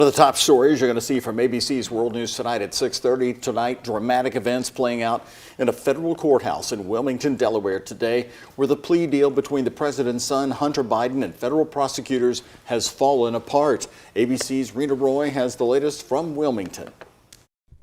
One of the top stories you're going to see from ABC's World News Tonight at 6:30 tonight, dramatic events playing out in a federal courthouse in Wilmington, Delaware today, where the plea deal between the president's son, Hunter Biden, and federal prosecutors has fallen apart. ABC's Rena Roy has the latest from Wilmington.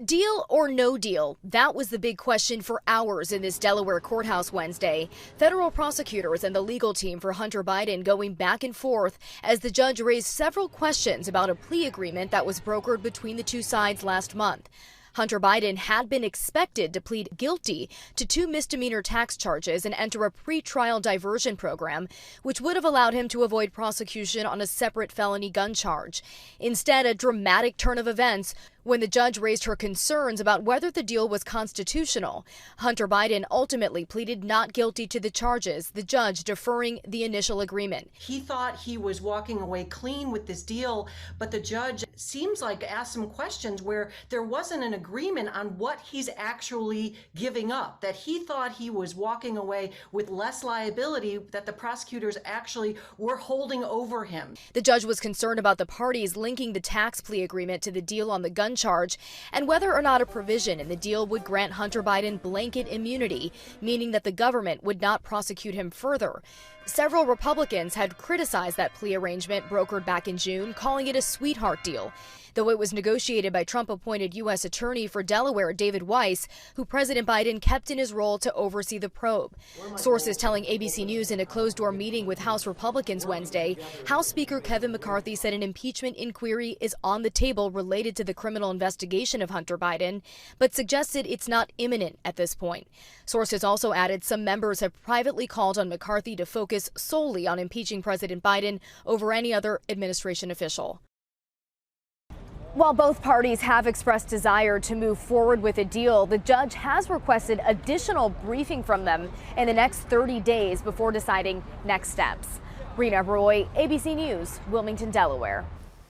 Deal or no deal? That was the big question for hours in this Delaware courthouse Wednesday. Federal prosecutors and the legal team for Hunter Biden going back and forth as the judge raised several questions about a plea agreement that was brokered between the two sides last month. Hunter Biden had been expected to plead guilty to 2 misdemeanor tax charges and enter a pretrial diversion program, which would have allowed him to avoid prosecution on a separate felony gun charge. Instead, a dramatic turn of events when the judge raised her concerns about whether the deal was constitutional. Hunter Biden ultimately pleaded not guilty to the charges, the judge deferring the initial agreement. He thought he was walking away clean with this deal, but the judge seems like asked some questions where there wasn't an agreement on what he's actually giving up, that he thought he was walking away with less liability that the prosecutors actually were holding over him. The judge was concerned about the parties linking the tax plea agreement to the deal on the gun charge and whether or not a provision in the deal would grant Hunter Biden blanket immunity, meaning that the government would not prosecute him further. Several Republicans had criticized that plea arrangement brokered back in June, calling it a sweetheart deal, though it was negotiated by Trump-appointed U.S. Attorney for Delaware David Weiss, who President Biden kept in his role to oversee the probe. Sources telling ABC News in a closed-door meeting with House Republicans Wednesday, House Speaker Kevin McCarthy said an impeachment inquiry is on the table related to the criminal investigation of Hunter Biden, but suggested it's not imminent at this point. Sources also added some members have privately called on McCarthy to focus solely on impeaching President Biden over any other administration official. While both parties have expressed desire to move forward with a deal, the judge has requested additional briefing from them in the next 30 days before deciding next steps. Rena Roy, ABC News, Wilmington, Delaware.